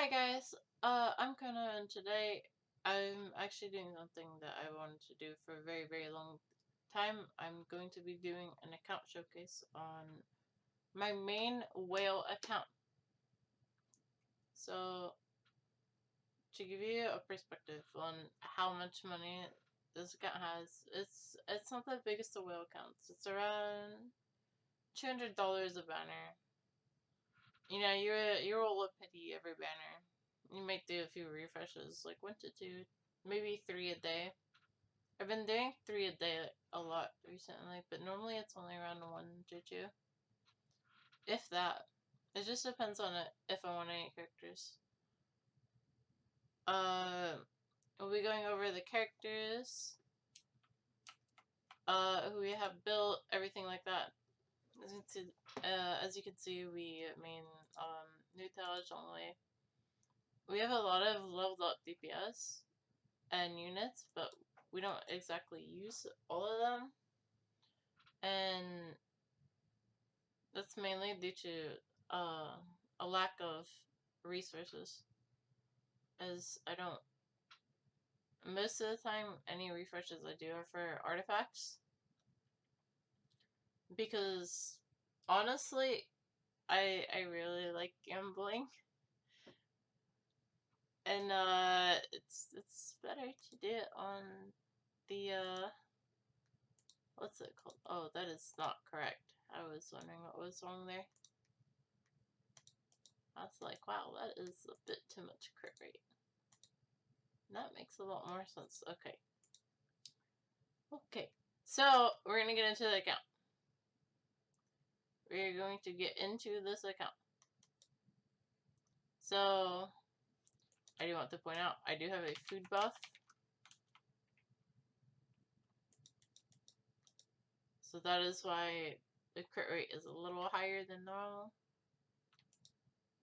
Hi guys, I'm Kona and today I'm actually doing something that I wanted to do for a very long time. I'm going to be doing an account showcase on my main whale account. So to give you a perspective on how much money this account has, it's not the biggest of whale accounts. It's around $200 a banner. You know, you roll a pity every banner. You might do a few refreshes, like 1 to 2, maybe 3 a day. I've been doing 3 a day a lot recently, but normally it's only around 1 to 2. If that. It just depends on it, if I want any characters. We'll be going over the characters, who we have built, everything like that. As you can see, we main, Noelle, Zhongli. We have a lot of leveled up DPS and units, but we don't exactly use all of them. And that's mainly due to a lack of resources. As I don't, most of the time, any refreshes I do are for artifacts. Because honestly, I really like gambling. And it's better to do it on the what's it called? Oh, that is not correct. I was wondering what was wrong there. I was like, wow, that is a bit too much crit rate. That makes a lot more sense. Okay. Okay. So, we're going to get into the account. We're going to get into this account. So, I do want to point out, I do have a food buff. So that is why the crit rate is a little higher than normal.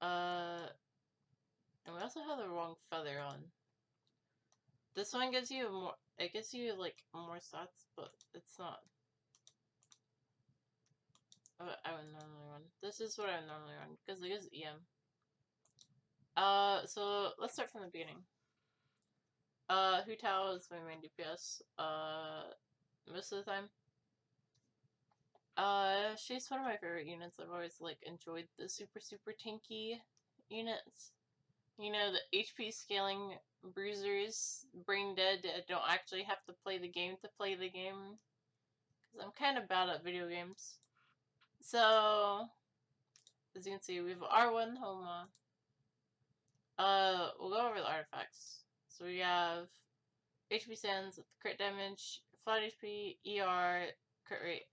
And we also have the wrong feather on. This one gives you more, it gives you like more stats, but it's not. I would normally run. This is what I would normally run, because it gives EM. So let's start from the beginning. Hu Tao is my main DPS, most of the time. She's one of my favorite units. I've always, like, enjoyed the super tanky units. You know, the HP scaling bruisers, brain dead, don't actually have to play the game to play the game. Because I'm kind of bad at video games. So, as you can see, we have R1 Homa. We'll go over the artifacts. So we have HP Sands with crit damage, flat HP, ER, crit rate.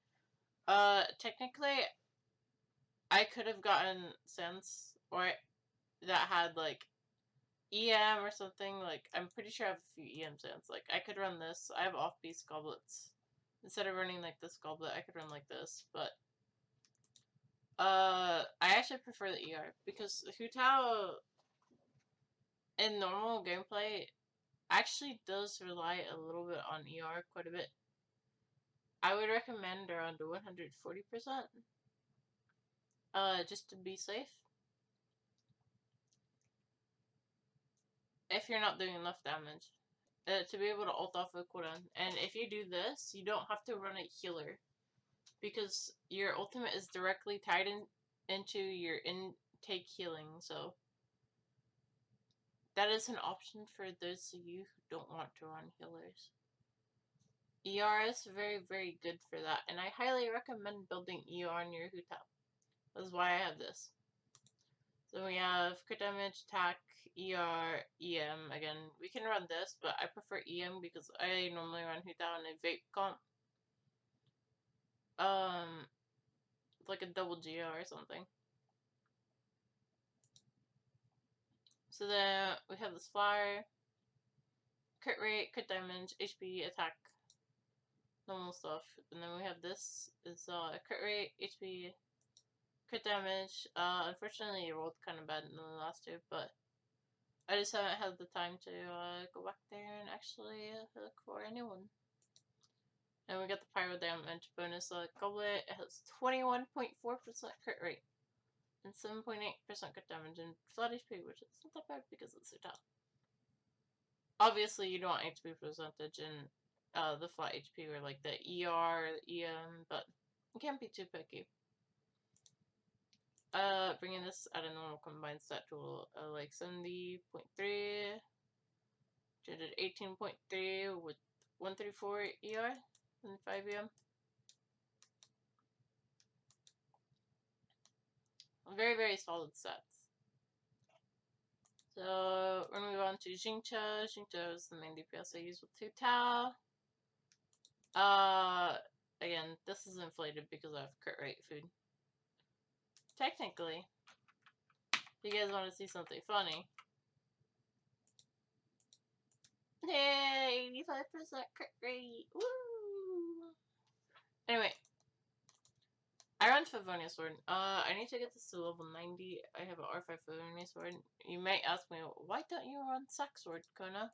Technically, I could have gotten Sands or that had like EM or something. Like, I'm pretty sure I have a few EM Sands. Like, I could run this. I have off-beast goblets. Instead of running like this goblet, I could run like this, but I actually prefer the ER because Hu Tao in normal gameplay actually does rely a little bit on ER, quite a bit. I would recommend around 140%, just to be safe. If you're not doing enough damage. To be able to ult off a cooldown. And if you do this, you don't have to run a healer. Because your ultimate is directly tied into your intake healing, so that is an option for those of you who don't want to run healers. ER is very good for that, and I highly recommend building ER on your Hu Tao. That's why I have this. So we have crit damage, attack, ER, EM. Again, we can run this, but I prefer EM because I normally run Hu Tao in a vape comp. Like a double GR or something. So then we have this flyer, crit rate, crit damage, HP, attack, normal stuff. And then we have this is crit rate, HP, crit damage. Unfortunately, it rolled kind of bad in the last two, but I just haven't had the time to go back there and actually look for a new one. And we got the pyro damage bonus goblet. It has 21.4% crit rate. and 7.8% crit damage and flat HP, which is not that bad because it's so tough. Obviously, you don't want HP percentage in the flat HP or like the ER, the EM, but you can't be too picky. Bringing this at a normal combined stat total like 70.3, 218.3 with 134 ER and 5 EM. Very, very solid stats. So we're gonna move on to Xingqiu. Xingqiu is the main DPS I use with 2 Tau. Again, this is inflated because I have crit rate food. Technically, if you guys want to see something funny, hey, 85% crit rate, woo! Anyway, I run Favonius Sword. I need to get this to level 90. I have an R5 Favonius Sword. You might ask me, why don't you run Sax Sword, Kona?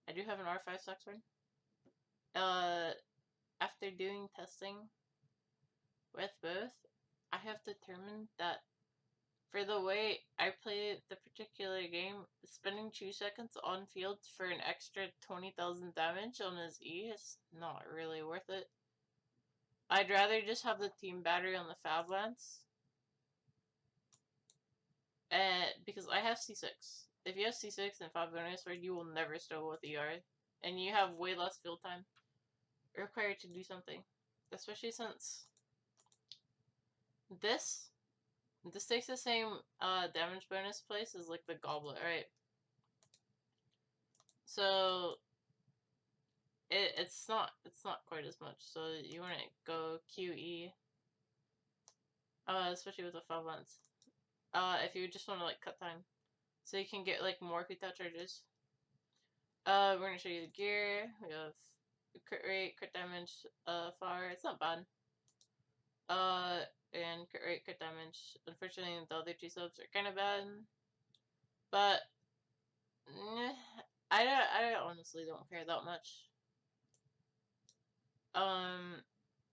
I do have an R5 Sax Sword. After doing testing with both, I have determined that for the way I play the particular game, spending 2 seconds on field for an extra 20,000 damage on his E is not really worth it. I'd rather just have the team battery on the Fab Lance. Because I have C6. If you have C6 and Favonius Sword, you will never struggle with ER. And you have way less field time required to do something. Especially since this takes the same damage bonus place as like the goblet, right? So it's not quite as much. So you want to go QE, especially with the 5 lens. If you just want to like cut time, so you can get like more Kuta charges. We're gonna show you the gear. We have crit rate, crit damage, fire. It's not bad. And crit rate, crit damage. Unfortunately, the other 2 subs are kind of bad, but I honestly don't care that much.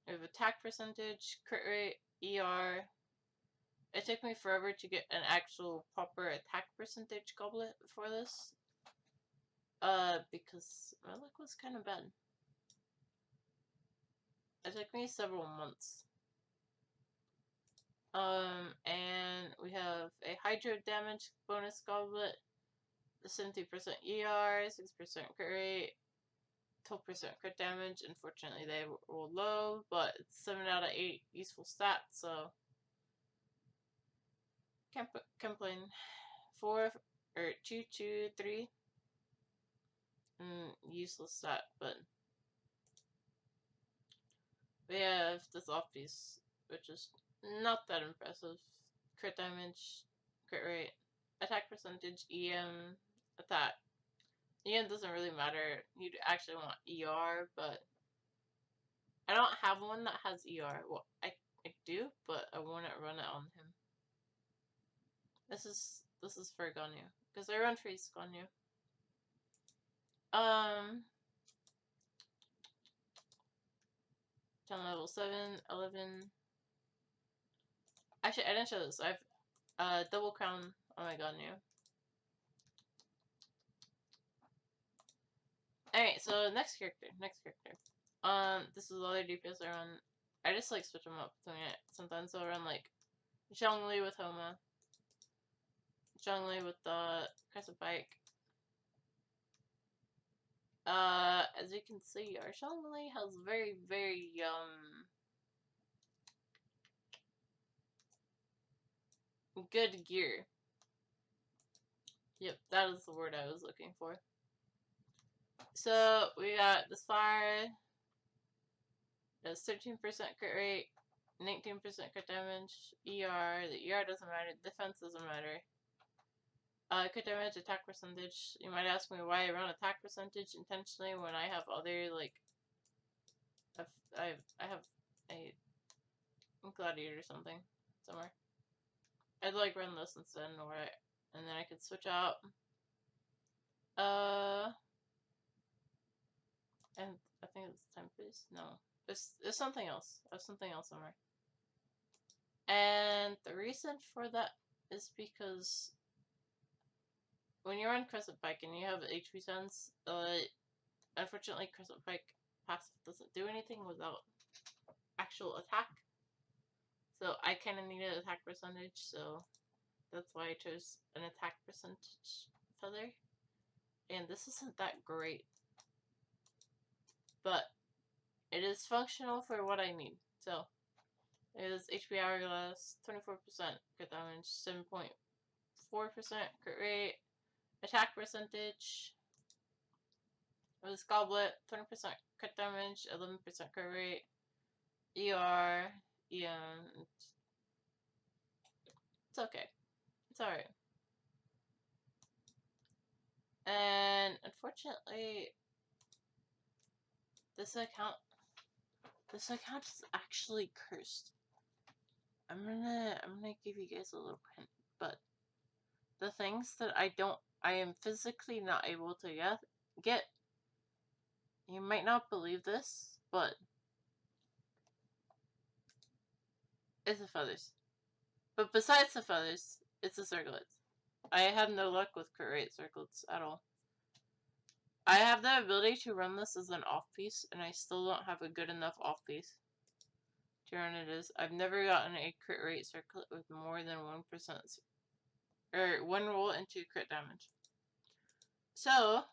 We have attack percentage, crit rate, ER. It took me forever to get an actual proper attack percentage goblet for this. Because my luck was kind of bad. It took me several months. And we have a hydro damage bonus goblet, 70% ER, 6% crit rate, 12% crit damage. Unfortunately, they were low, but it's 7 out of 8 useful stats, so can't complain. 4 or 2, 2, 3. Useless stat, but we have this off piece, which is not that impressive. Crit damage, crit rate, attack percentage, EM, attack. EM doesn't really matter. You'd actually want ER, but I don't have one that has ER. Well, I do, but I wouldn't run it on him. This is for Ganyu, because I run freeze Ganyu. Level 7, 11. Actually, I didn't show this. I have double crown on my Ganyu. Alright, so next character. This is the other DPS I run. I just like switch them up between it. Sometimes I'll run like Zhongli with Homa, Zhongli with the Crescent Pike. As you can see, our Zhongli has very, very good gear. Yep, that is the word I was looking for. So we got this fire. Has 13% crit rate, 19% crit damage, ER. The ER doesn't matter. Defense doesn't matter. Crit damage, attack percentage. You might ask me why I run attack percentage intentionally when I have other like. I have a gladiator or something somewhere. I'd like run this instead, and then I could switch out. And I think it's time please. No, it's something else. I have something else somewhere. And the reason for that is because when you're on Crescent Pike and you have HP sense, unfortunately Crescent Pike passive doesn't do anything without actual attack. So I kind of need an attack percentage, so that's why I chose an attack percentage feather. And this isn't that great, but it is functional for what I need. So it is HP Hourglass, 24% crit damage, 7.4% crit rate, attack percentage. With this Goblet, 20% crit damage, 11% crit rate, ER, EM. It's okay. It's alright. And unfortunately, this account is actually cursed. I'm gonna give you guys a little hint, but the things that I am physically not able to get, you might not believe this, but it's the feathers. But besides the feathers, it's the circlets. I have no luck with crit rate circlets at all. I have the ability to run this as an off piece, and I still don't have a good enough off piece to run it as. I've never gotten a crit rate circlet with more than 1% or 1 roll into crit damage. So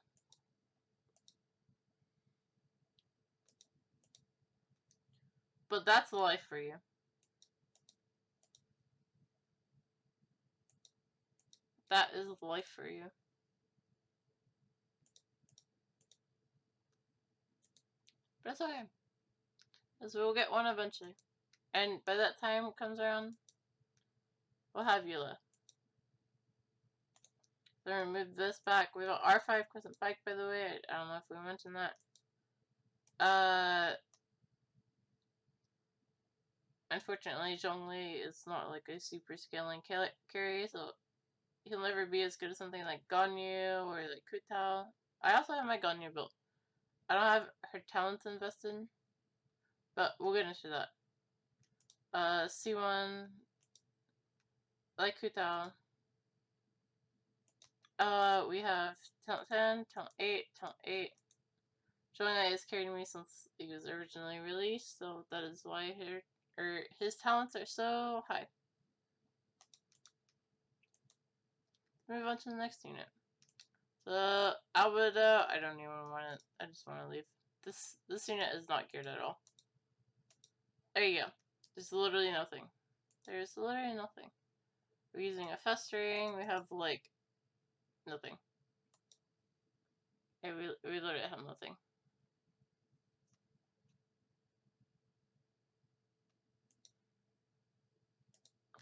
but that's life for you. That is life for you. But it's okay. Because we'll get one eventually. And by that time comes around, we'll have you left. So remove this back. We have an R5 Crescent Pike, by the way. I don't know if we mentioned that. Unfortunately, Zhongli is not like a super scaling carry, so he'll never be as good as something like Ganyu or like Kutao. I also have my Ganyu built. I don't have her talents invested, but we'll get into that. C1, like Kutao. We have talent 10, talent 8, talent 8. Zhongli has carried me since he was originally released, so that is why his talents are so high. Move on to the next unit. So Albedo, I don't even want it. I just want to leave. This unit is not geared at all. There you go. There's literally nothing. There's literally nothing. We're using a festering. We have like nothing. Yeah, we literally have nothing.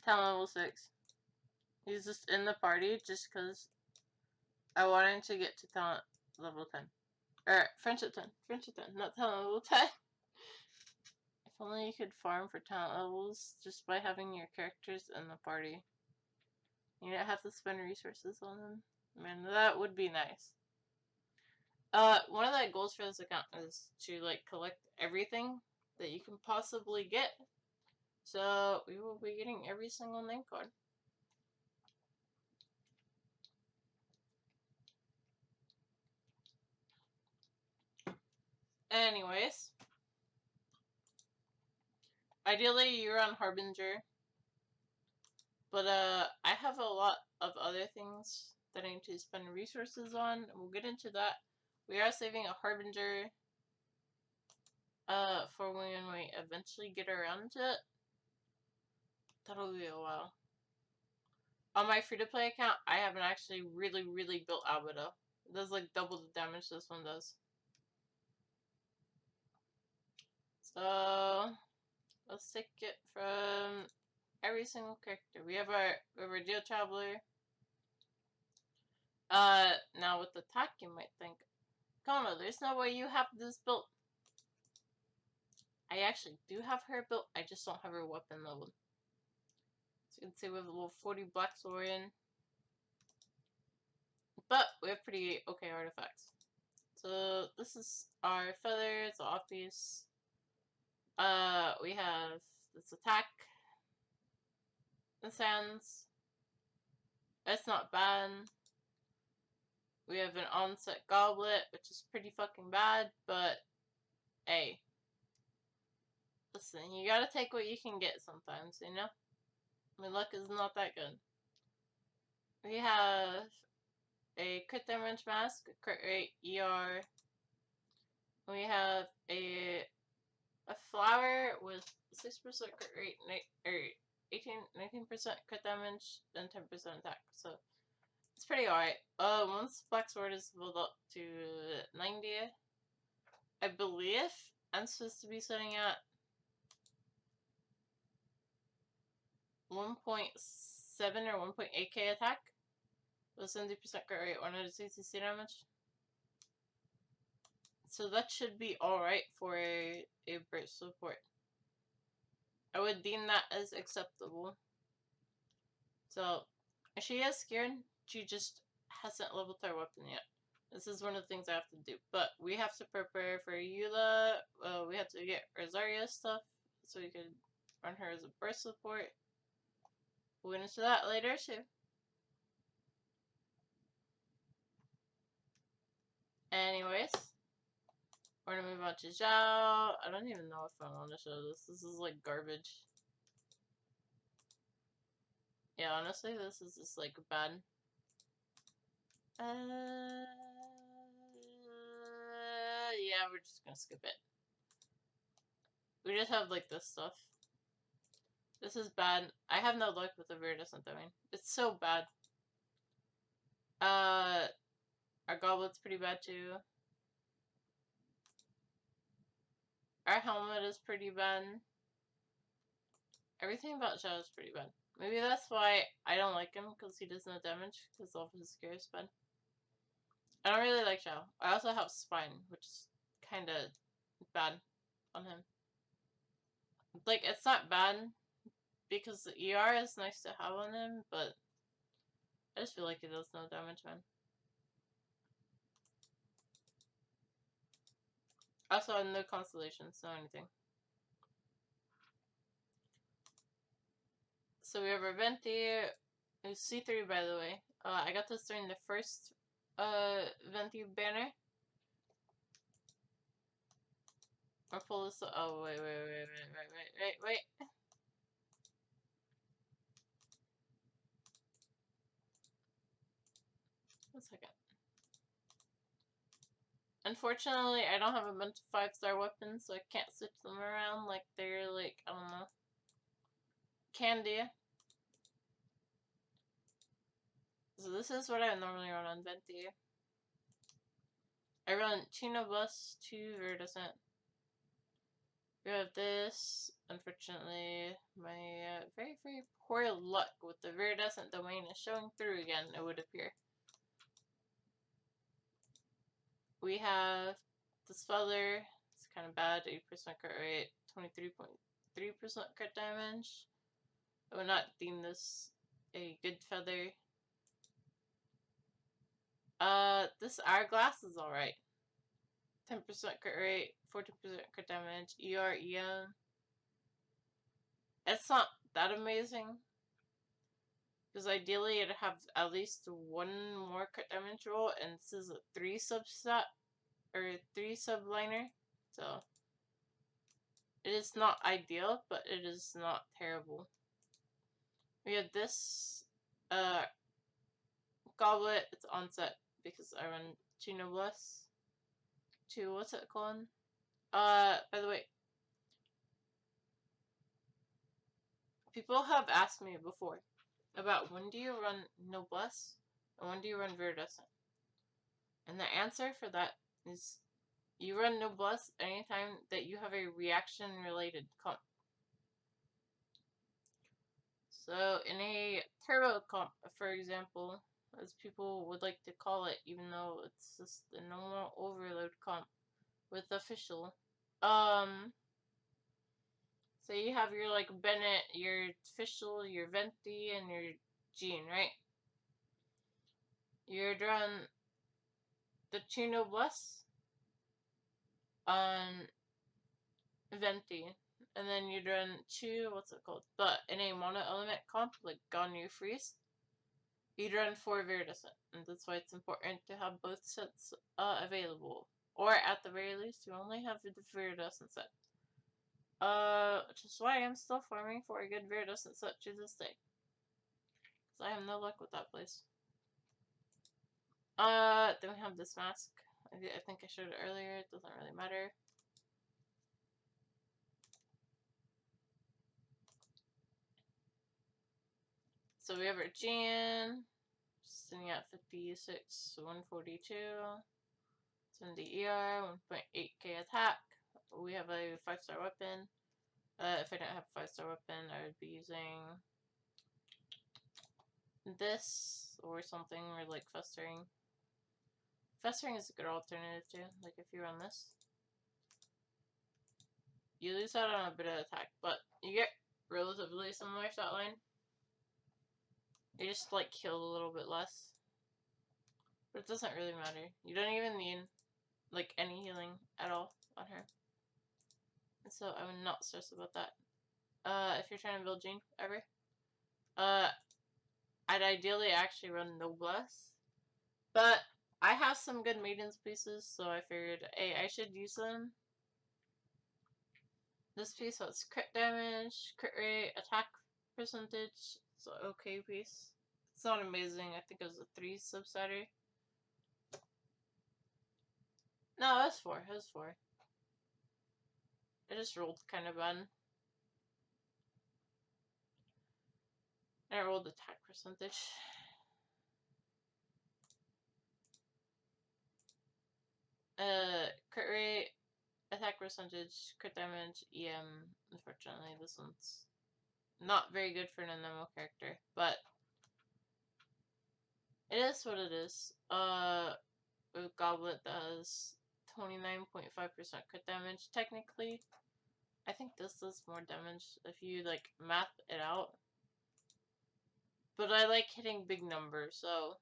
Talent level 6. He's just in the party just because I wanted to get to talent level 10. Or friendship 10. Friendship 10, not talent level 10. If only you could farm for talent levels just by having your characters in the party. You don't have to spend resources on them. Man, that would be nice. One of the goals for this account is to like collect everything that you can possibly get. So we will be getting every single name card. Anyways, ideally you're on Harbinger, but I have a lot of other things that I need to spend resources on, and we'll get into that. We are saving a Harbinger for when we eventually get around to it. That'll be a while. On my free-to-play account, I haven't actually really built Albedo. It does like double the damage this one does. So let's take it from every single character. We have our Deal Traveler. Now with attack, you might think, Kono, there's no way you have this built. I actually do have her built. I just don't have her weapon level. So you can see we have a level 40 Black Saurian. But we have pretty okay artifacts. So this is our feathers, the off piece. We have this attack. the sands. It's not bad. We have an onset goblet, which is pretty fucking bad, but hey. Listen, you gotta take what you can get sometimes, you know? My luck is not that good. We have a crit damage mask, crit rate, ER. We have a flower with 6% crit rate, or 19% crit damage, and 10% attack. So it's pretty alright. Once Black Sword is leveled up to 90, I believe I'm supposed to be setting at 1.7 or 1.8k attack with 70% crit rate, 160 damage. So that should be alright for a burst support. I would deem that as acceptable. So, she is scared. She just hasn't leveled her weapon yet. This is one of the things I have to do. But we have to prepare for Eula. We have to get Rosaria stuff so we can run her as a burst support. We'll get into that later too. Anyways, we're gonna move on to Xiao. I don't even know if I want to show this. This is like garbage. Yeah, honestly, this is just like bad. Yeah, we're just gonna skip it. We just have like this stuff. This is bad. I have no luck with the Viridescent Domain. It's so bad. Our Goblet's pretty bad too. Our helmet is pretty bad. Everything about Xiao is pretty bad. Maybe that's why I don't like him, because he does no damage, because all of his gear is bad. I don't really like Xiao. I also have Spine, which is kind of bad on him. Like, it's not bad, because the ER is nice to have on him, but I just feel like he does no damage, man. Also, no constellations, no anything. So we have our Venti. It's C3, by the way. I got this during the first Venti banner. Or pull this up. Oh, wait. 1 second. Unfortunately, I don't have a bunch of 5-star weapons, so I can't switch them around like they're like, I don't know, candy. So this is what I normally run on Venti. I run 2 Noblesse, 2 Viridescent. We have this. Unfortunately, my very, very poor luck with the Viridescent Domain is showing through again, it would appear. We have this feather. It's kind of bad. 8% crit rate, 23.3% crit damage. I would not deem this a good feather. This hourglass is alright. 10% crit rate, 14% crit damage, ER, EM. It's not that amazing. Because ideally it'd have at least 1 more crit damage roll, and this is a 3 subset, or 3 subliner. So, it is not ideal, but it is not terrible. We have this, goblet. It's onset, because I run 2 Noblesse. 2, what's it called? By the way, people have asked me before about when do you run Noblesse and when do you run Viridescent. And the answer for that is you run Noblesse anytime that you have a reaction related comp. So in a turbo comp, for example, as people would like to call it, even though it's just a normal overload comp with Fischl. So you have your like Bennett, your Fischl, your Venti, and your Jean, right? You're drawing the 2 Noblesse on Venti, and then you'd run 2, what's it called? But in a mono element comp, like Ganyu Freeze, you'd run 4 Viridescent, and that's why it's important to have both sets available. Or at the very least, you only have the Viridescent set. Which is why I'm still farming for a good Viridescent set to this day. Because I have no luck with that place. Then we have this mask. I think I showed it earlier, it doesn't really matter. So we have our Jan, sitting at 56, 142, 70 ER, 1.8k attack. We have a 5-star weapon. If I didn't have a 5-star weapon, I would be using this or something, or like Festering. Festering is a good alternative too, like if you run this. You lose out on a bit of attack, but you get relatively similar stat line. You just like kill a little bit less. But it doesn't really matter. You don't even need like any healing at all on her. And so I would not stress about that. If you're trying to build Jean ever. I'd ideally actually run Noblesse. But I have some good Maidens pieces, so I figured, hey, I should use them. This piece has crit damage, crit rate, attack percentage. It's an okay piece. It's not amazing. I think it was a 3 subsider. No, that's 4. It was 4. I just rolled kind of bad. I rolled attack percentage. Crit rate, attack percentage, crit damage, EM. Unfortunately, this one's not very good for an MMO character, but it is what it is. A goblet does 29.5% crit damage. Technically, I think this does more damage if you like math it out. But I like hitting big numbers, so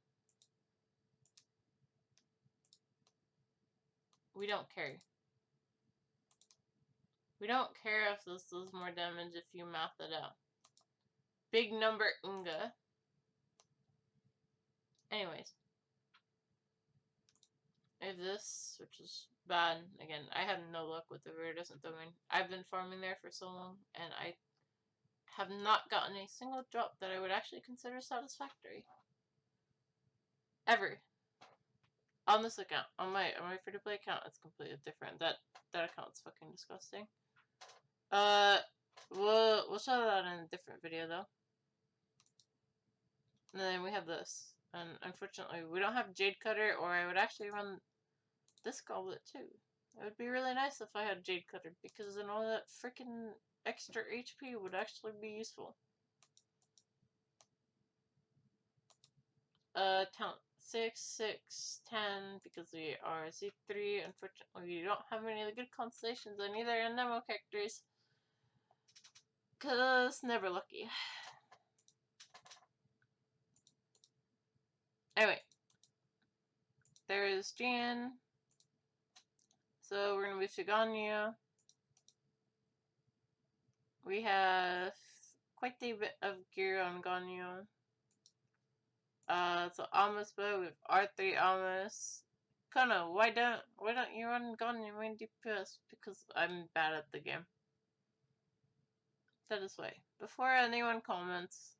we don't care. We don't care if this does more damage if you math it out. Big number unga. Anyways. I have this, which is bad. Again, I have no luck with the Viridescent domain. I've been farming there for so long, and I have not gotten a single drop that I would actually consider satisfactory. Ever. On this account. On my free-to-play account, it's completely different. That account's fucking disgusting. We'll show that in a different video though. And then we have this. And unfortunately, we don't have Jade Cutter, or I would actually run this goblet too. It would be really nice if I had Jade Cutter, because then all that freaking extra HP would actually be useful. Talent 6, 6, 10, because we are Z3. Unfortunately, we don't have any of the good constellations on either Nemo characters. Cause never lucky. Anyway. There is Jan. So we're gonna move to Ganyu. We have quite a bit of gear on Ganyu. So almost bow, we have R3 almost. Kono, why don't you run Ganyu main DPS? Because I'm bad at the game. That is why. Before anyone comments,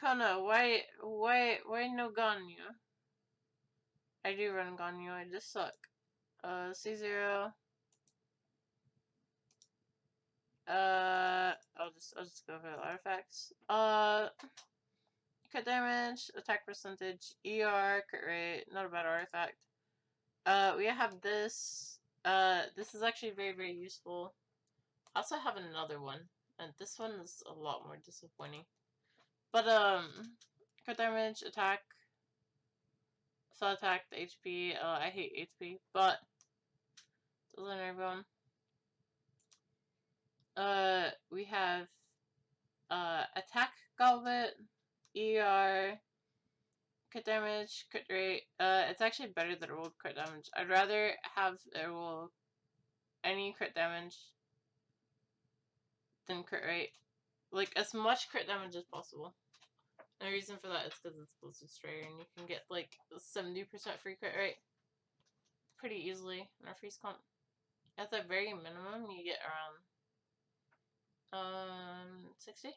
Kono, why no Ganyu? I do run Ganyu, I just suck. C0. I'll just go for the artifacts. Crit damage, attack percentage, ER, crit rate, not a bad artifact. We have this. This is actually very, very useful. I also have another one, and this one is a lot more disappointing. But, crit damage, attack, flat attack, the HP, I hate HP, but, doesn't everyone? We have, attack goblet, ER, crit damage, crit rate. It's actually better than rolled crit damage. I'd rather have a roll any crit damage than crit rate. Like, as much crit damage as possible. And the reason for that is because it's Blizzard Strayer, and you can get, like, 70% free crit rate pretty easily in our freeze comp. At the very minimum, you get around 60?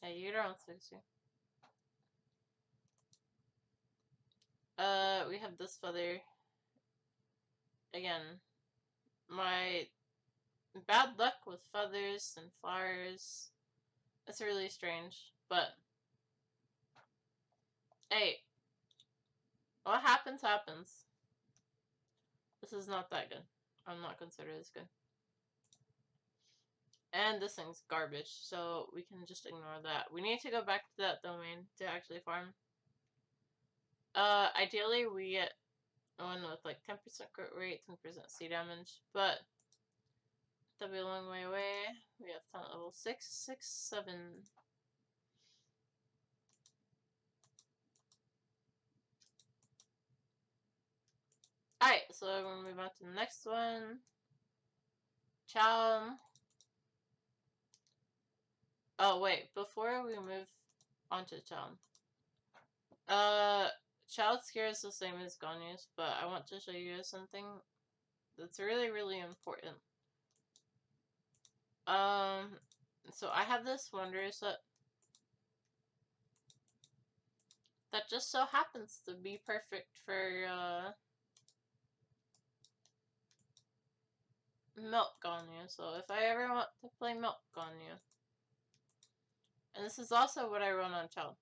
Yeah, you get around 60. We have this feather. Again, my bad luck with feathers and flowers. It's really strange, but hey, what happens, happens. This is not that good. I'm not considered this good. And this thing's garbage, so we can just ignore that. We need to go back to that domain to actually farm. Ideally we get one with like 10% crit rate, 10% C damage, but that'll be a long way away. We have talent level 6, 6, 7. Alright, so we're gonna move on to the next one. Xiao. Oh wait, before we move on to Xiao. Child's Care is the same as Ganyu's, but I want to show you something that's really, really important. So I have this Wanderer set that just so happens to be perfect for, Milk Ganyu. So if I ever want to play Milk Ganyu. And this is also what I run on Child.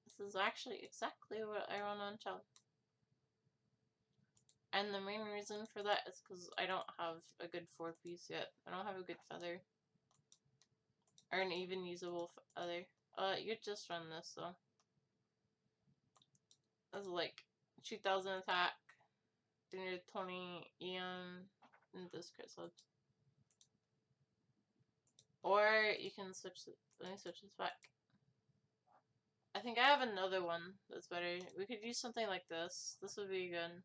This is actually exactly what I run on Child. And the main reason for that is because I don't have a good 4-piece yet. I don't have a good feather. Or an even usable feather. You just run this though. That's like 2000 attack, 320 EM, and this crit subs. Or you can switch. Let me switch this back. I think I have another one that's better. We could use something like this. This would be good.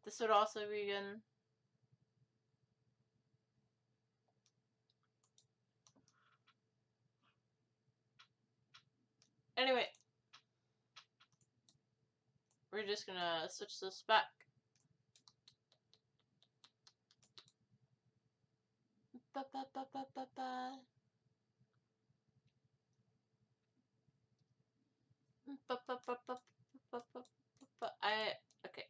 This would also be good. Anyway, we're just gonna switch this back. Okay.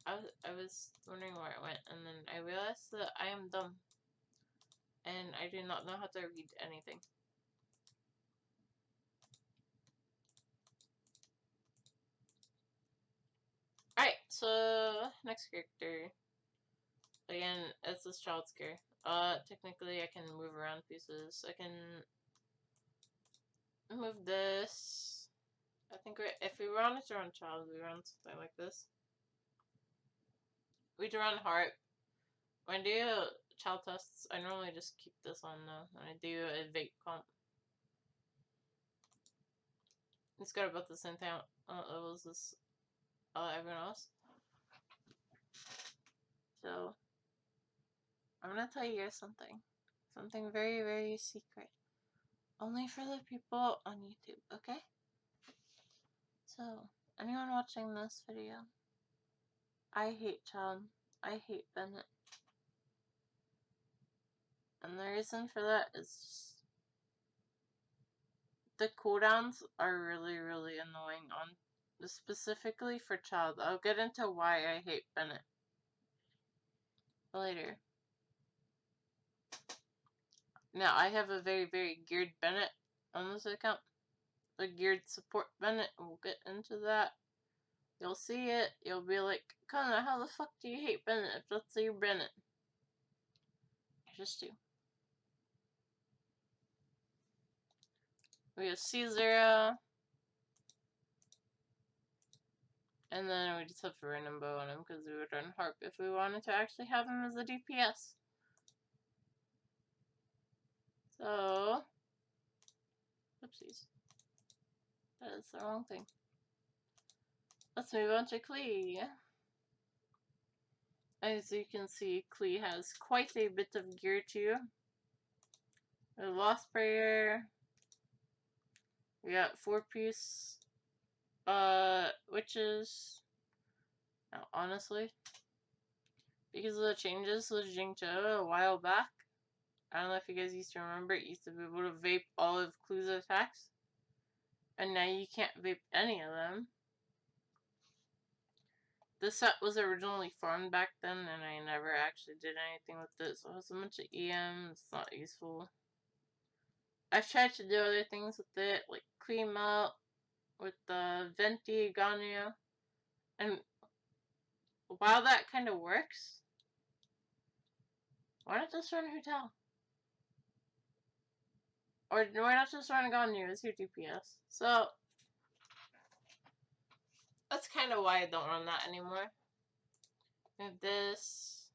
I was wondering where it went, and then I realized that I am dumb. And I do not know how to read anything. Alright, so next character. Again, it's this Child's Care. Technically I can move around pieces. I can move this. I think if we run it around Child, we run something like this. We'd run Heart. When I do Child tests, I normally just keep this on though. When I do a vape comp. It's got about the same time levels as everyone else. So I'm gonna tell you guys something. Something very, very secret. Only for the people on YouTube, okay? So, anyone watching this video, I hate Childe. I hate Bennett. And the reason for that is just the cooldowns are really, really annoying on specifically for Childe. I'll get into why I hate Bennett later. Now, I have a very, very geared Bennett on this account. A geared support Bennett. We'll get into that. You'll see it. You'll be like, Connor, how the fuck do you hate Bennett if that's your Bennett? I just do. We have C0. And then we just have a random bow on him because we would run Harp if we wanted to actually have him as a DPS. So, whoopsies. That is the wrong thing. Let's move on to Klee. As you can see, Klee has quite a bit of gear too. A Lost Prayer. We got 4-piece witches. Now, honestly, because of the changes to Xingqiu a while back, I don't know if you guys used to remember, it used to be able to vape all of Klu's attacks. And now you can't vape any of them. This set was originally farmed back then, and I never actually did anything with it, so it has a bunch of EM, it's not useful. I've tried to do other things with it, like clean out with the Venti, Ganyu, and while that kind of works, why not just run Hotel? Or why not just run Ganyu as your DPS? So, that's kind of why I don't run that anymore. With this,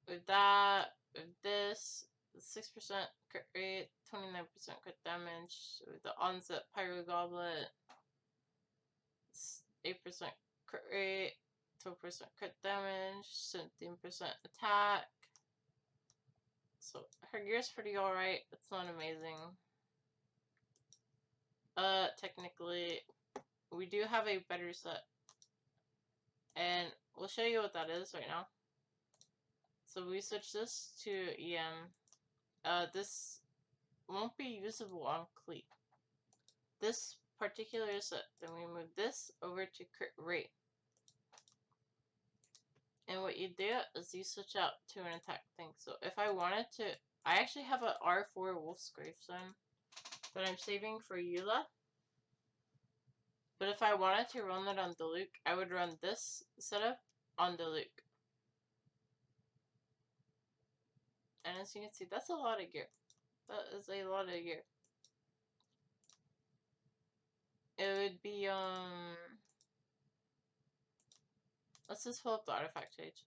with that, with this, 6% crit rate, 29% crit damage, with the onset Pyro Goblet, 8% crit rate, 12% crit damage, 17% attack. So her gear's pretty alright, it's not amazing. Technically, we do have a better set. And we'll show you what that is right now. So we switch this to EM. This won't be usable on Klee. This particular set, then we move this over to crit rate. And what you do is you switch out to an attack thing. So if I wanted to, I actually have an R4 Wolf's Gravestone that I'm saving for Eula. But if I wanted to run that on Diluc, I would run this setup on Diluc. And as you can see, that's a lot of gear. That is a lot of gear. It would be, let's just pull up the artifact page.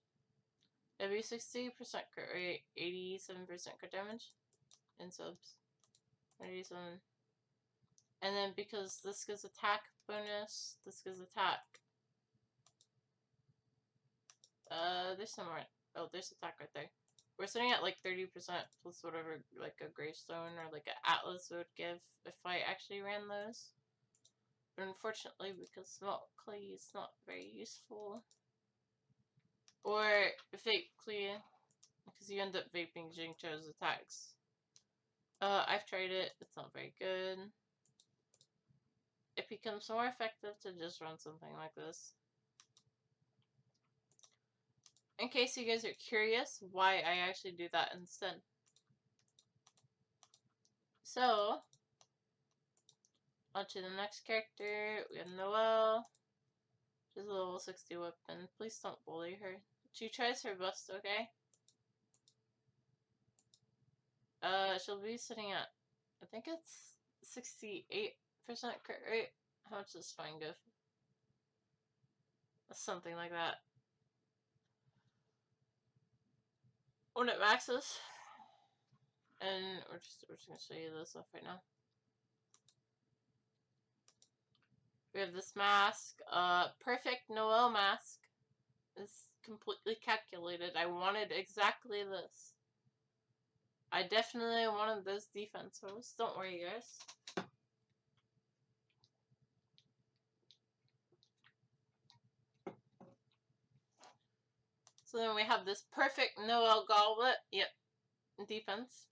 It'd be 60% crit rate, 87% crit damage in subs. 87. And then because this gives attack bonus, this gives attack. There's somewhere. Oh, there's attack right there. We're sitting at like 30% plus whatever, like a gravestone or like an atlas would give if I actually ran those. But unfortunately, because small Klee is not very useful. Or vape Klee, because you end up vaping Xingqiu's attacks. I've tried it, it's not very good. It becomes more effective to just run something like this. In case you guys are curious why I actually do that instead. So, on to the next character. We have Noelle. She's a level 60 weapon. Please don't bully her. She tries her best, okay? She'll be sitting at, I think it's 68% crit rate. How much does Spine give? Something like that. When it maxes. And we're just gonna show you this stuff right now. We have this mask. Perfect Noelle mask. It's completely calculated. I wanted exactly this. I definitely wanted those defenses. Don't worry, guys. So then we have this perfect Noelle goblet. Yep. Defense.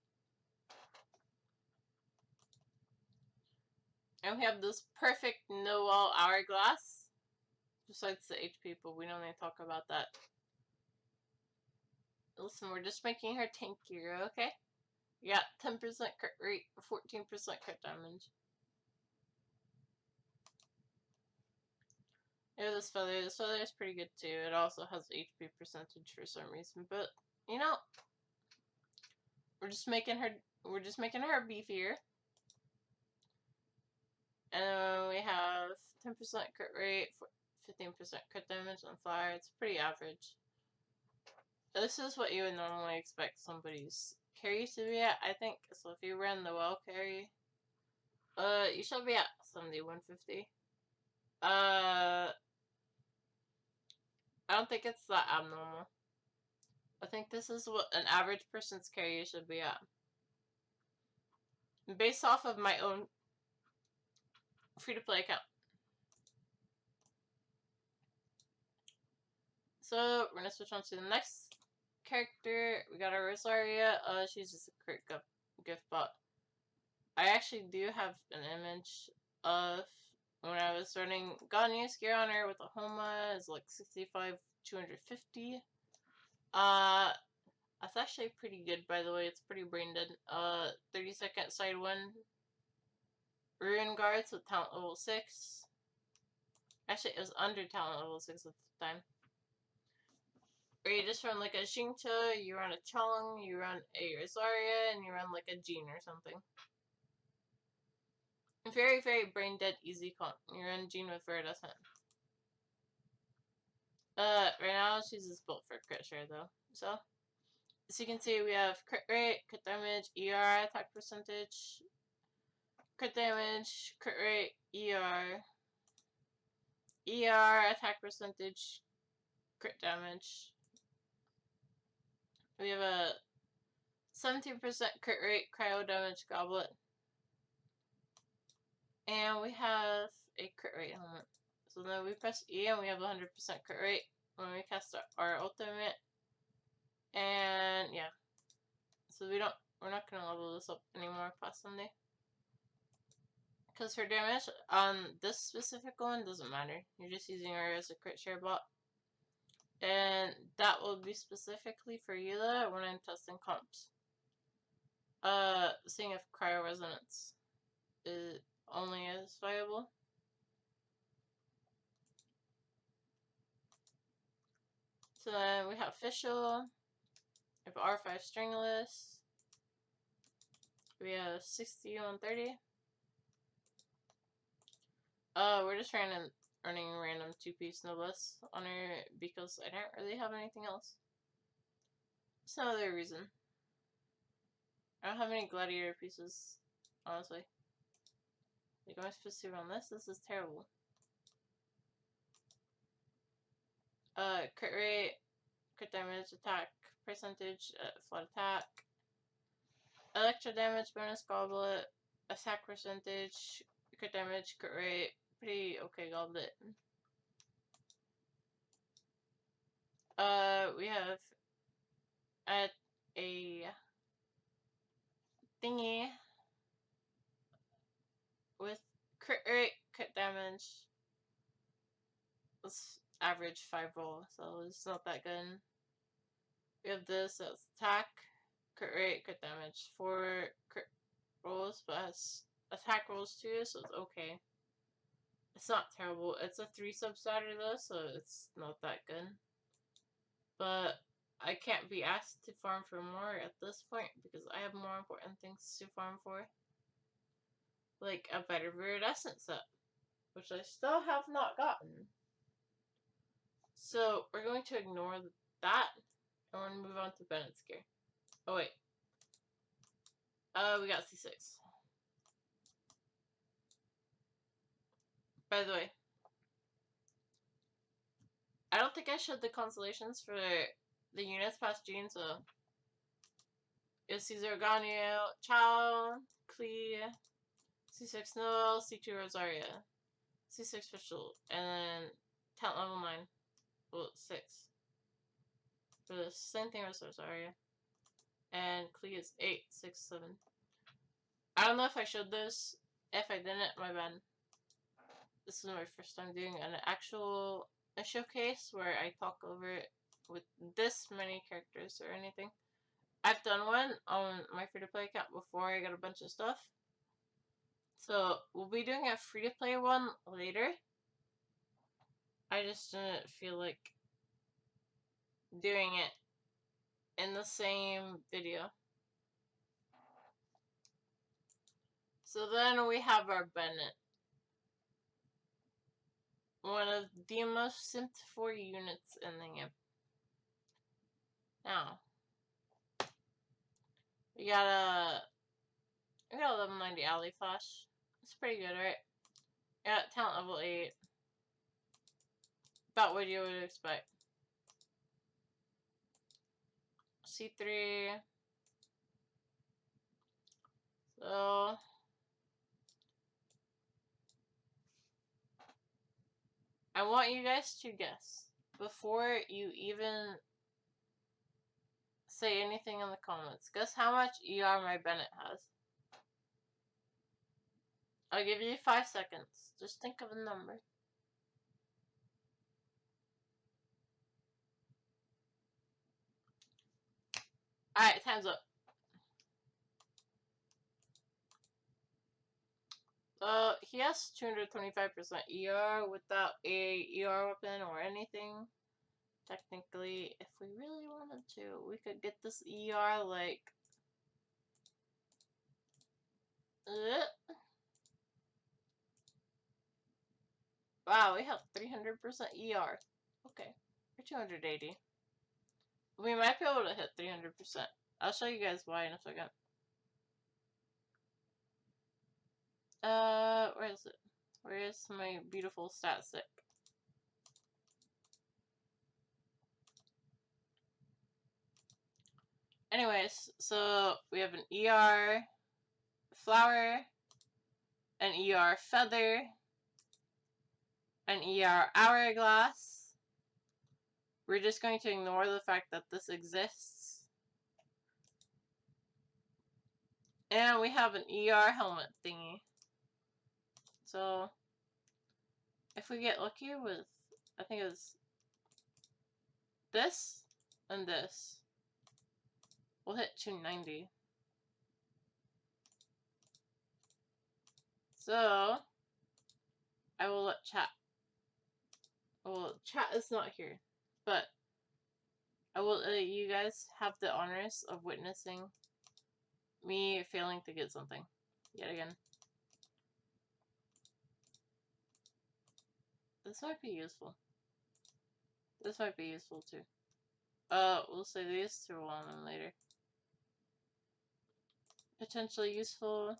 And we have this perfect Noelle hourglass. Besides the HP, but we don't need to talk about that. Listen, we're just making her tankier, okay? We got 10% crit rate, 14% crit damage. Yeah, this feather is pretty good too. It also has HP percentage for some reason, but you know, we're just making her beefier. And we have 10% crit rate, 15% crit damage on fire. It's pretty average. This is what you would normally expect somebody's carry to be at, I think. So if you ran the well carry, you should be at 70, 150. I don't think it's that abnormal. I think this is what an average person's carry should be at. Based off of my own free-to-play account. So, we're gonna switch on to the next character. We got our Rosaria. She's just a quick gift bot. I actually do have an image of when I was running Ganyu gear on her with a Homa. It's like 65, 250. That's actually pretty good, by the way. It's pretty brain dead. 30-second side one. Ruin guards with talent level 6. Actually, it was under talent level 6 at the time. Or you just run like a Xingqiu, you run a Chong, you run a Rosaria, and you run like a Jean or something. Very, very brain dead, easy comp. You run Jean with Iridescent. Right now she's just built for crit share though. So, as you can see, we have crit rate, crit damage, ER, attack percentage, crit damage, crit rate, ER, attack percentage, crit damage. We have a 17% crit rate cryo damage goblet. And we have a crit rate helmet. So then we press E and we have 100% crit rate when we cast our ultimate. And yeah. So we're not gonna level this up anymore past Sunday. Because her damage on this specific one doesn't matter. You're just using her as a crit share bot. And that will be specifically for Eula when I'm testing comps. Seeing if cryo resonance is only is viable. So then we have Fischl. We have R5 Stringless. We have 60 130. We're just running random 2-piece Noblesse on her because I don't really have anything else. It's no other reason. I don't have any gladiator pieces, honestly. Like, am I supposed to run this? This is terrible. Crit rate, crit damage, attack percentage, flat attack, electro damage, bonus goblet, attack percentage, crit damage, crit rate, pretty okay goblet. We have at a thingy with crit rate, crit damage. Let's average 5 roll, so it's not that good. We have this, that's attack, crit rate, crit damage. 4 crit rolls, but has attack rolls too, so it's okay. It's not terrible. It's a 3 sub starter though, so it's not that good. But I can't be asked to farm for more at this point because I have more important things to farm for. Like a better Viridescent set, which I still have not gotten. So we're going to ignore that and we're going to move on to Bennett's gear. Oh wait. We got C6. By the way, I don't think I showed the constellations for the units past June, so it's C0 Ganyu, Xiao, Klee, C6 Noelle, C2 Rosaria, C6 Fischl, and then talent level 9. Well, 6. For the same thing as Rosaria. And Klee is 8, 6, 7. I don't know if I showed this. If I didn't, my bad. This is my first time doing an actual showcase where I talk over it with this many characters or anything. I've done one on my free-to-play account before I got a bunch of stuff. So, we'll be doing a free-to-play one later. I just didn't feel like doing it in the same video. So then we have our Bennett. One of the most simped for units in the game. Now, we got a 1190 Alley Flash. It's pretty good, right? Got talent level 8. About what you would expect. C3. So I want you guys to guess before you even say anything in the comments. Guess how much ER my Bennett has. I'll give you 5 seconds. Just think of a number. Alright, time's up. He has 225% ER without a ER weapon or anything. Technically, if we really wanted to, we could get this ER like... Wow, we have 300% ER. Okay, or 280. We might be able to hit 300%. I'll show you guys why in a second. Where is it? Where is my beautiful stat stick? Anyways, so we have an ER flower, an ER feather, an ER hourglass. We're just going to ignore the fact that this exists. And we have an ER helmet thingy. So, if we get lucky with, I think it's this and this, we'll hit 290. So, I will let chat. Well, chat is not here, but I will let you guys have the honors of witnessing me failing to get something yet again. This might be useful. This might be useful too. We'll say these to one and later. Potentially useful.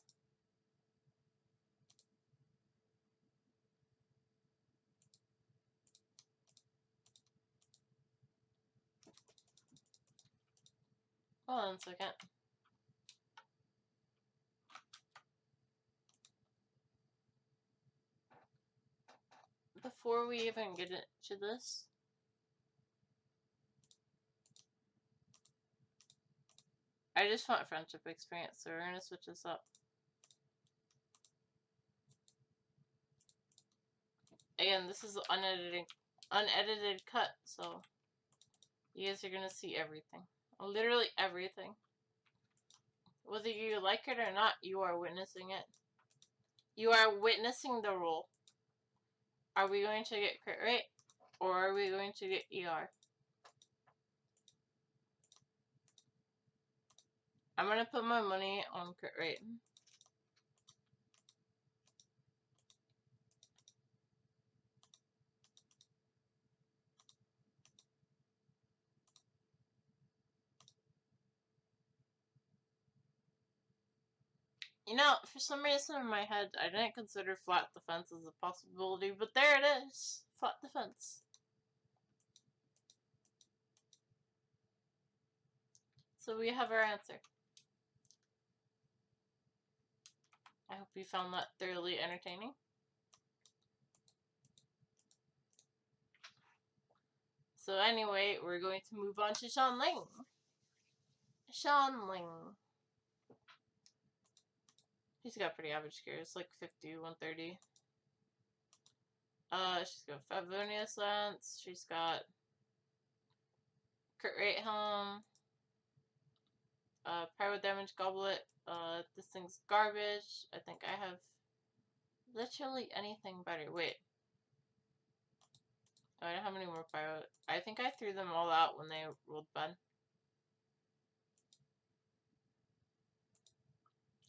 Hold on a second. Before we even get into this, I just want friendship experience, so we're gonna switch this up. Again, this is unedited cut, so you guys are gonna see everything. Literally everything. Whether you like it or not, you are witnessing it. You are witnessing the role. Are we going to get crit rate? Or are we going to get ER? I'm gonna put my money on crit rate. You know, for some reason in my head, I didn't consider flat defense as a possibility, but there it is! Flat defense. So we have our answer. I hope you found that thoroughly entertaining. So anyway, we're going to move on to Xianling. Xianling. She's got pretty average gear. It's like 50, 130. She's got Favonius Lance. She's got crit rate helm. Pyro damage goblet. This thing's garbage. I think I have literally anything better. Wait. Oh, I don't have any more pyro. I think I threw them all out when they rolled bad.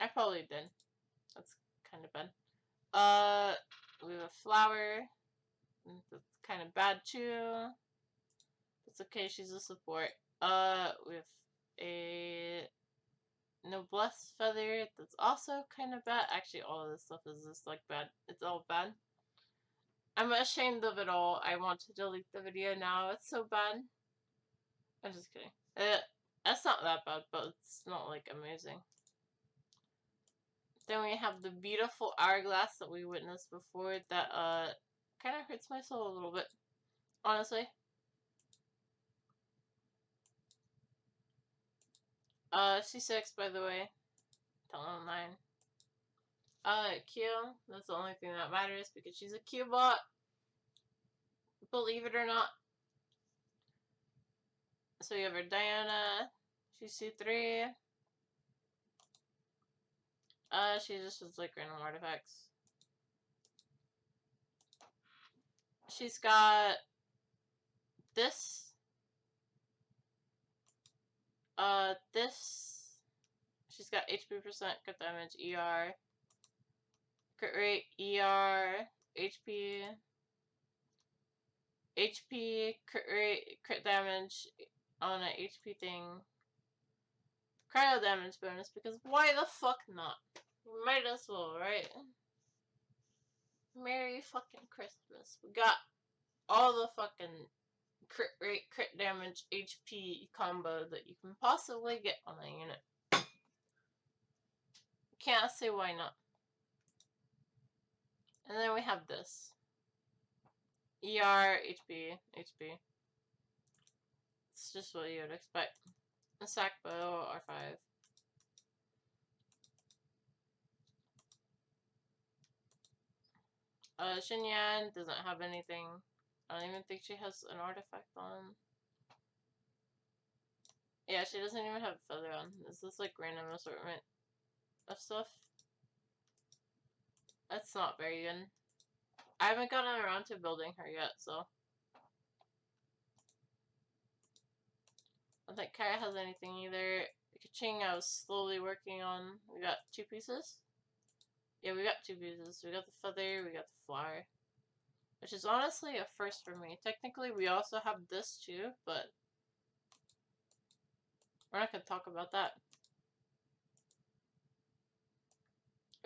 I probably did. That's kind of bad. We have a flower. That's kind of bad too. It's okay, she's a support. We have a noblesse feather. That's also kind of bad. Actually, all of this stuff is just like bad. It's all bad. I'm ashamed of it all. I want to delete the video now. It's so bad. I'm just kidding. That's not that bad, but it's not like amazing. Then we have the beautiful hourglass that we witnessed before that kind of hurts my soul a little bit, honestly. C6 by the way. Tell 9. Q, that's the only thing that matters because she's a Q bot. Believe it or not. So we have her Diana. She's C3. She just has like random artifacts. She's got this. This. She's got HP percent, crit damage, ER, crit rate, ER, HP, crit rate, crit damage on an HP thing. Cryo damage bonus, because why the fuck not? You might as well, right? Merry fucking Christmas. We got all the fucking crit rate, crit damage, HP combo that you can possibly get on a unit. Can't say why not. And then we have this. ER, HP. It's just what you would expect. A sack bow, R5. Xinyan doesn't have anything. I don't even think she has an artifact on. Yeah, she doesn't even have a feather on. Is this like random assortment of stuff? That's not very good. I haven't gotten around to building her yet, so. I don't think Kaya has anything either. Kaching I was slowly working on. We got 2 pieces? Yeah, we got 2 pieces. We got the feather, we got the flower. Which is honestly a first for me. Technically, we also have this too, but we're not going to talk about that.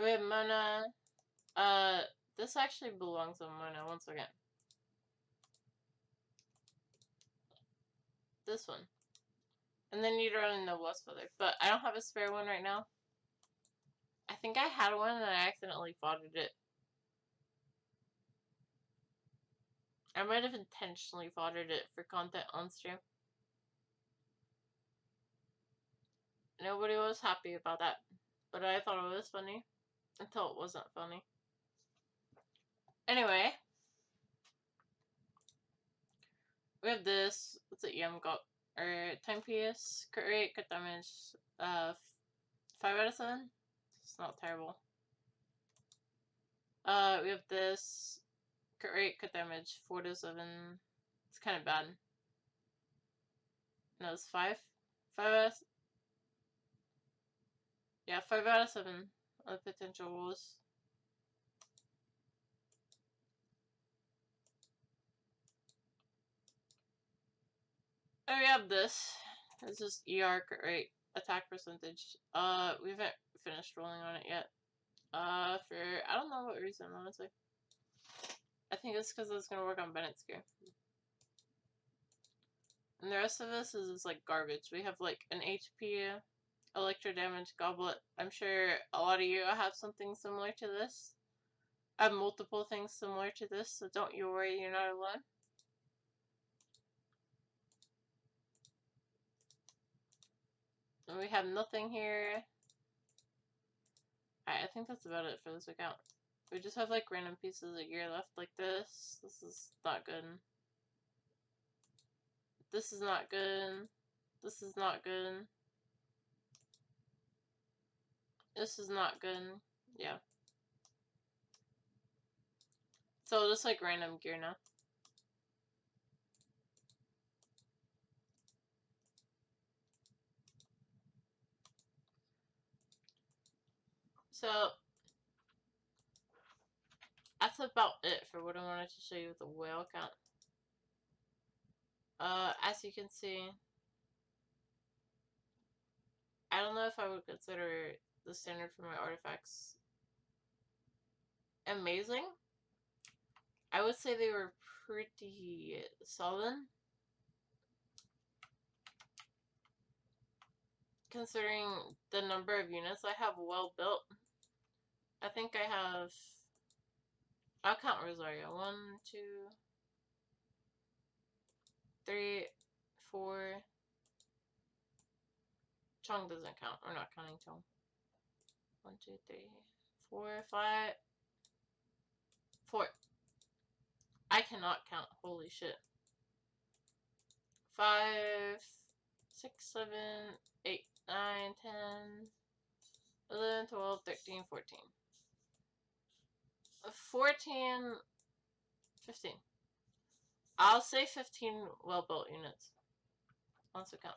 We have Mona. This actually belongs on Mona once again. This one. And then you'd run a Noelle's feather. But I don't have a spare one right now. I think I had one and I accidentally foddered it. I might have intentionally foddered it for content on stream. Nobody was happy about that. But I thought it was funny. Until it wasn't funny. Anyway. We have this. What's it? EM got? Or timepiece. Crit rate, crit damage. 5 out of 7. It's not terrible. We have this. Crit rate, crit damage. 4 to 7. It's kind of bad. No, it's 5. 5 out of... Yeah, 5 out of 7 of potential rolls. And we have this. This is ER, crit rate, attack percentage. We haven't finished rolling on it yet. For I don't know what reason, honestly. I think it's because it's gonna work on Bennett's gear. And the rest of this is just like garbage. We have like an HP, electro damage goblet. I'm sure a lot of you have something similar to this. I have multiple things similar to this, so don't you worry, you're not alone. And we have nothing here. I think that's about it for this account. We just have like random pieces of gear left like this. This is not good. This is not good. This is not good. This is not good. Yeah. So just like random gear now. So that's about it for what I wanted to show you with the whale count. As you can see, I don't know if I would consider the standard for my artifacts amazing. I would say they were pretty solid. considering the number of units I have well built. I think I have... I'll count Rosaria. 1, 2, 3, 4... Chong doesn't count. We're not counting Chong. 1, 2, 3, 4, 5... 4. I cannot count. Holy shit. 5, 6, 7, 8, 9, 10, 11, 12, 13, 14. 14, 15. I'll say 15 well-built units. Let's account.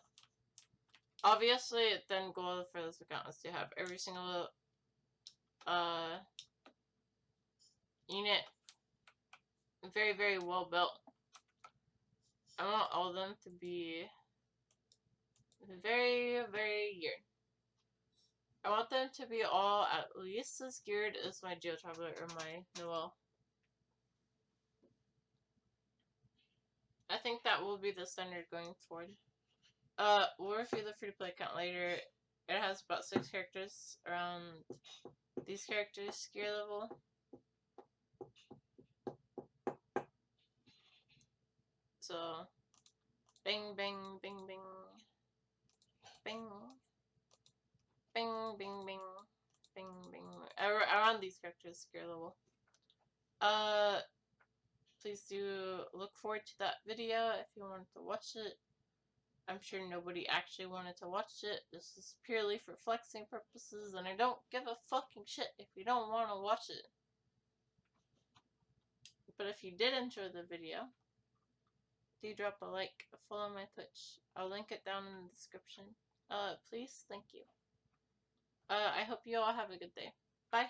Obviously, then goal for this account is to have every single unit very, very well built. I want all of them to be very, very geared. I want them to be all at least as geared as my Geo Traveler or my Noelle. I think that will be the standard going forward. We'll review the free-to-play account later. It has about 6 characters around these characters' gear level. So, bing, bing, bing, bing, bing, bing, bing, bing, bing, bing. Around these characters' gear level. Please do look forward to that video if you want to watch it. I'm sure nobody actually wanted to watch it. This is purely for flexing purposes, and I don't give a fucking shit if you don't want to watch it. But if you did enjoy the video, do drop a like, follow my Twitch. I'll link it down in the description. Please, thank you. I hope you all have a good day. Bye.